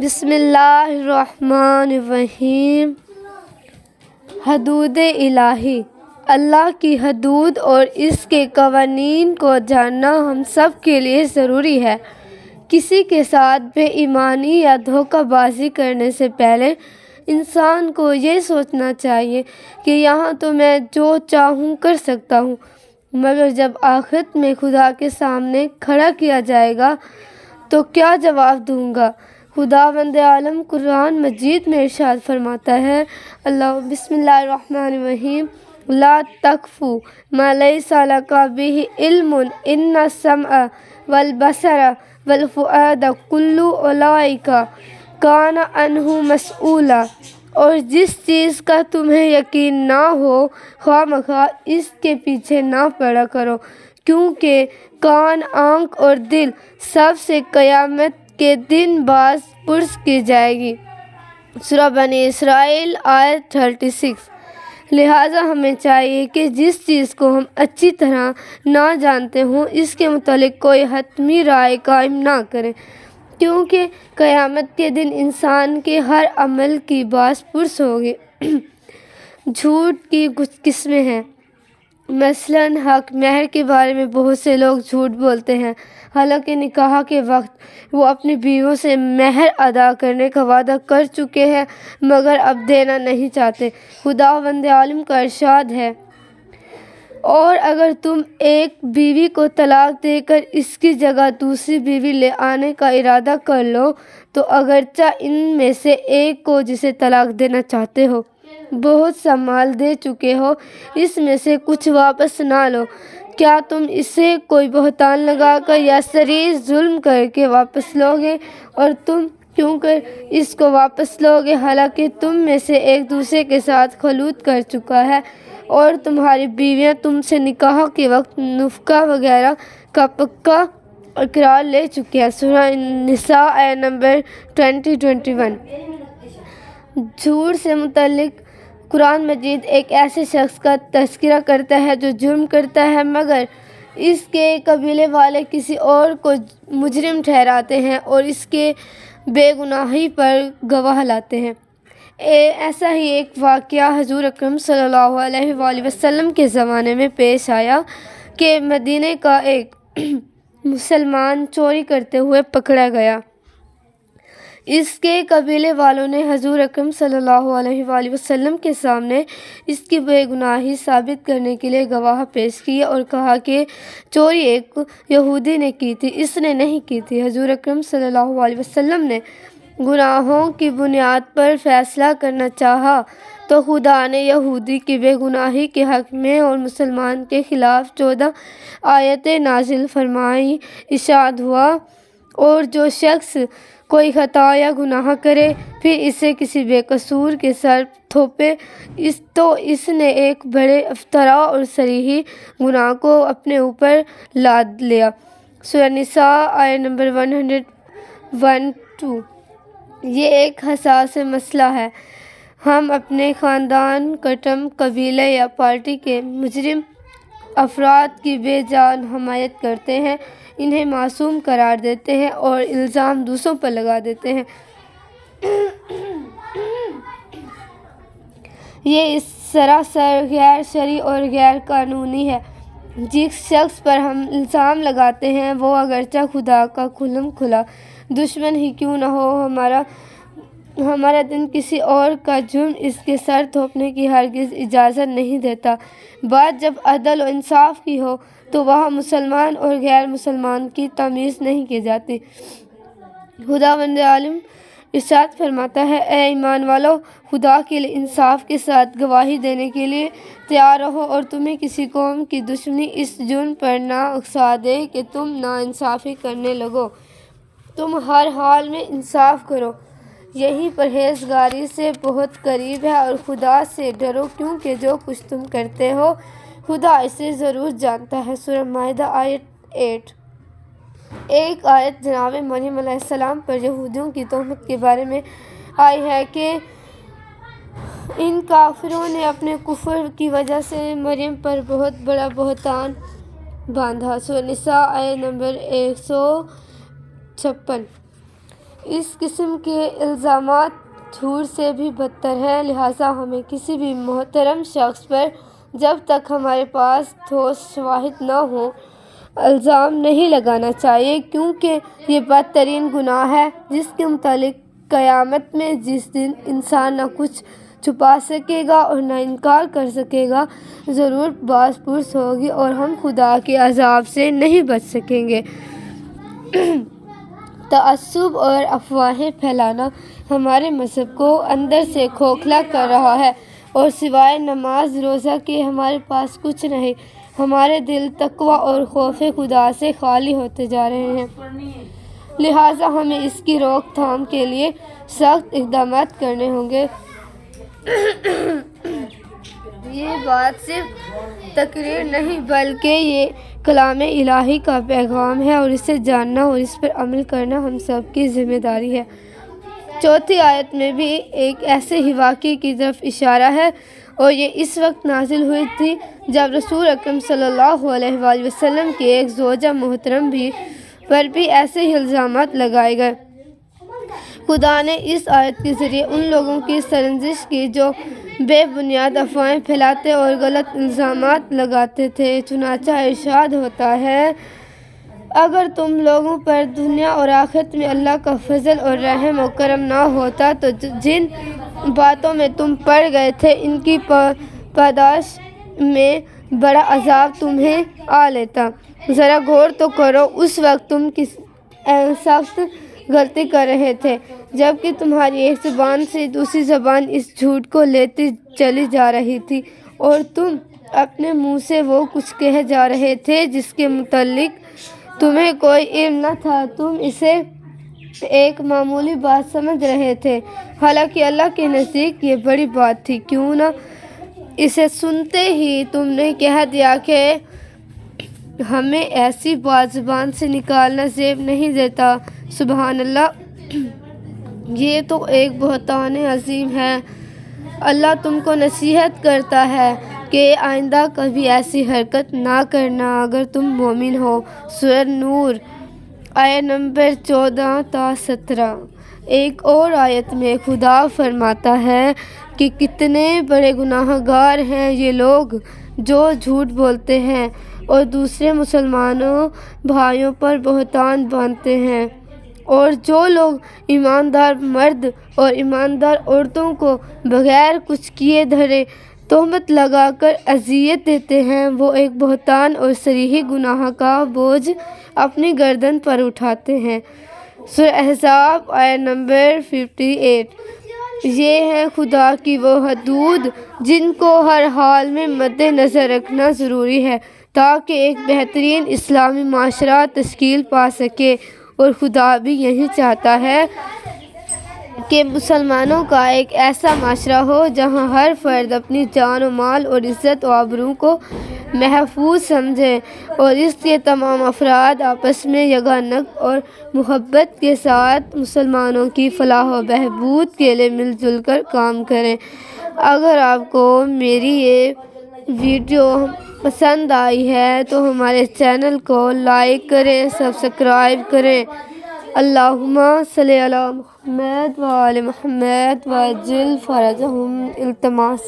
بسم اللہ الرحمن الرحیم۔ حدود الہی، اللہ کی حدود اور اس کے قوانین کو جاننا ہم سب کے لیے ضروری ہے۔ کسی کے ساتھ بے ایمانی یا دھوکہ بازی کرنے سے پہلے انسان کو یہ سوچنا چاہیے کہ یہاں تو میں جو چاہوں کر سکتا ہوں، مگر جب آخرت میں خدا کے سامنے کھڑا کیا جائے گا تو کیا جواب دوں گا؟ خداوند عالم قرآن مجید میں ارشاد فرماتا ہے، بسم اللہ الرحمن الرحیم، لا تقف ما لیس لک بہ علم ان السمع والبصر والفؤاد کل اولئک کان عنہ مسئولا۔ اور جس چیز کا تمہیں یقین نہ ہو خواہ مخواہ اس کے پیچھے نہ پڑا کرو، کیونکہ کان، آنکھ اور دل سب سے قیامت کے دن باز پرس کی جائے گی۔ سورہ بنی اسرائیل آیت 36۔ لہٰذا ہمیں چاہیے کہ جس چیز کو ہم اچھی طرح نہ جانتے ہوں اس کے متعلق کوئی حتمی رائے قائم نہ کریں، کیونکہ قیامت کے دن انسان کے ہر عمل کی باز پرس ہوگی۔ جھوٹ کی کچھ قسمیں ہیں۔ مثلاً حق مہر کے بارے میں بہت سے لوگ جھوٹ بولتے ہیں، حالانکہ نکاح کے وقت وہ اپنی بیویوں سے مہر ادا کرنے کا وعدہ کر چکے ہیں مگر اب دینا نہیں چاہتے۔ خداوند عالم کا ارشاد ہے، اور اگر تم ایک بیوی کو طلاق دے کر اس کی جگہ دوسری بیوی لے آنے کا ارادہ کر لو تو اگرچہ ان میں سے ایک کو جسے طلاق دینا چاہتے ہو بہت سا مال دے چکے ہو، اس میں سے کچھ واپس نہ لو، کیا تم اسے کوئی بہتان لگا کر یا صریح ظلم کر کے واپس لو گے؟ اور تم کیوں کر اس کو واپس لو گے حالانکہ تم میں سے ایک دوسرے کے ساتھ خلوت کر چکا ہے اور تمہاری بیویاں تم سے نکاح کے وقت نفقہ وغیرہ کا پکا اقرار لے چکی ہیں۔ سورہ النساء آیت نمبر 20-21۔ جھوٹ سے متعلق قرآن مجید ایک ایسے شخص کا تذکرہ کرتا ہے جو جرم کرتا ہے مگر اس کے قبیلے والے کسی اور کو مجرم ٹھہراتے ہیں اور اس کے بے گناہی پر گواہ لاتے ہیں۔ ایسا ہی ایک واقعہ حضور اکرم صلی اللہ علیہ وآلہ وسلم کے زمانے میں پیش آیا کہ مدینے کا ایک مسلمان چوری کرتے ہوئے پکڑا گیا۔ اس کے قبیلے والوں نے حضور اکرم صلی اللہ علیہ وآلہ وسلم کے سامنے اس کی بے گناہی ثابت کرنے کے لیے گواہ پیش کیے اور کہا کہ چوری ایک یہودی نے کی تھی، اس نے نہیں کی تھی۔ حضور اکرم صلی اللہ علیہ وسلم نے گناہوں کی بنیاد پر فیصلہ کرنا چاہا تو خدا نے یہودی کی بے گناہی کے حق میں اور مسلمان کے خلاف 14 آیتیں نازل فرمائیں۔ ارشاد ہوا، اور جو شخص کوئی خطا یا گناہ کرے پھر اسے کسی بے قصور کے سر تھوپے تو اس نے ایک بڑے افطرا اور صریح گناہ کو اپنے اوپر لاد لیا۔ سورہ نساء آیت نمبر 101-2۔ یہ ایک حساس مسئلہ ہے۔ ہم اپنے خاندان، کٹم، قبیلے یا پارٹی کے مجرم افراد کی بے جان حمایت کرتے ہیں، انہیں معصوم قرار دیتے ہیں اور الزام دوسروں پر لگا دیتے ہیں۔ یہ سراسر غیر شرعی اور غیر قانونی ہے۔ جس شخص پر ہم الزام لگاتے ہیں وہ اگرچہ خدا کا کھلم کھلا دشمن ہی کیوں نہ ہو، ہمارا دین کسی اور کا جرم اس کے سر تھوپنے کی ہرگز اجازت نہیں دیتا۔ بات جب عدل و انصاف کی ہو تو وہاں مسلمان اور غیر مسلمان کی تمیز نہیں کی جاتی۔ خداوند عالم ارشاد فرماتا ہے، اے ایمان والو، خدا کے لیے انصاف کے ساتھ گواہی دینے کے لیے تیار رہو اور تمہیں کسی قوم کی دشمنی اس جرم پر نہ اکسا دے کہ تم ناانصافی کرنے لگو۔ تم ہر حال میں انصاف کرو، یہی پرہیزگاری سے بہت قریب ہے، اور خدا سے ڈرو کیونکہ جو کچھ تم کرتے ہو خدا اسے ضرور جانتا ہے۔ سورہ مائدہ آیت 8۔ ایک آیت جناب مریم علیہ السلام پر یہودیوں کی تہمت کے بارے میں آئی ہے کہ ان کافروں نے اپنے کفر کی وجہ سے مریم پر بہت بڑا بہتان باندھا۔ سورہ نساء آیت نمبر 156۔ اس قسم کے الزامات جھوٹ سے بھی بدتر ہیں، لہٰذا ہمیں کسی بھی محترم شخص پر جب تک ہمارے پاس ٹھوس شواہد نہ ہوں الزام نہیں لگانا چاہیے، کیونکہ یہ بدترین گناہ ہے جس کے متعلق قیامت میں جس دن انسان نہ کچھ چھپا سکے گا اور نہ انکار کر سکے گا، ضرور باز پرس ہوگی اور ہم خدا کے عذاب سے نہیں بچ سکیں گے۔ تعصب اور افواہیں پھیلانا ہمارے مذہب کو اندر سے کھوکھلا کر رہا ہے اور سوائے نماز روزہ کے ہمارے پاس کچھ نہیں۔ ہمارے دل تقویٰ اور خوف خدا سے خالی ہوتے جا رہے ہیں، لہٰذا ہمیں اس کی روک تھام کے لیے سخت اقدامات کرنے ہوں گے۔ یہ بات صرف تقریر نہیں بلکہ یہ کلام الہی کا پیغام ہے اور اسے جاننا اور اس پر عمل کرنا ہم سب کی ذمہ داری ہے۔ چوتھی آیت میں بھی ایک ایسے ہی واقعے کی طرف اشارہ ہے اور یہ اس وقت نازل ہوئی تھی جب رسول اکرم صلی اللہ علیہ وآلہ وسلم کی ایک زوجہ محترم پر بھی ایسے ہی الزامات لگائے گئے۔ خدا نے اس آیت کے ذریعے ان لوگوں کی سرزنش کی جو بے بنیاد افواہیں پھیلاتے اور غلط الزامات لگاتے تھے، چنانچہ ارشاد ہوتا ہے، اگر تم لوگوں پر دنیا اور آخرت میں اللہ کا فضل اور رحم و کرم نہ ہوتا تو جن باتوں میں تم پڑ گئے تھے ان کی پاداش میں بڑا عذاب تمہیں آ لیتا۔ ذرا غور تو کرو، اس وقت تم کس سخت غلطی کر رہے تھے جبکہ تمہاری ایک زبان سے دوسری زبان اس جھوٹ کو لیتی چلی جا رہی تھی اور تم اپنے منہ سے وہ کچھ کہے جا رہے تھے جس کے متعلق تمہیں کوئی علم نہ تھا، تم اسے ایک معمولی بات سمجھ رہے تھے، حالانکہ اللہ کے نزدیک یہ بڑی بات تھی۔ کیوں نہ اسے سنتے ہی تم نے کہہ دیا کہ ہمیں ایسی بات زبان سے نکالنا زیب نہیں دیتا۔ سبحان اللہ، یہ تو ایک بہتان عظیم ہے۔ اللہ تم کو نصیحت کرتا ہے کہ آئندہ کبھی ایسی حرکت نہ کرنا اگر تم مومن ہو۔ سورۃ نور آیت نمبر 14 تا 17۔ ایک اور آیت میں خدا فرماتا ہے کہ کتنے بڑے گناہ گار ہیں یہ لوگ جو جھوٹ بولتے ہیں اور دوسرے مسلمانوں بھائیوں پر بہتان باندھتے ہیں، اور جو لوگ ایماندار مرد اور ایماندار عورتوں کو بغیر کچھ کیے دھرے تہمت لگا کر اذیت دیتے ہیں، وہ ایک بہتان اور صریح گناہ کا بوجھ اپنی گردن پر اٹھاتے ہیں۔ سورہ احزاب آیت نمبر 58۔ یہ ہیں خدا کی وہ حدود جن کو ہر حال میں مد نظر رکھنا ضروری ہے تاکہ ایک بہترین اسلامی معاشرہ تشکیل پا سکے، اور خدا بھی یہی چاہتا ہے کہ مسلمانوں کا ایک ایسا معاشرہ ہو جہاں ہر فرد اپنی جان و مال اور عزت و آبرو کو محفوظ سمجھے اور اس کے تمام افراد آپس میں یگانگی اور محبت کے ساتھ مسلمانوں کی فلاح و بہبود کے لیے مل جل کر کام کریں۔ اگر آپ کو میری یہ ویڈیو پسند آئی ہے تو ہمارے چینل کو لائک کریں، سبسکرائب کریں۔ اللہم صلی علی محمد و آل محمد وعجل فرجہم۔ التماس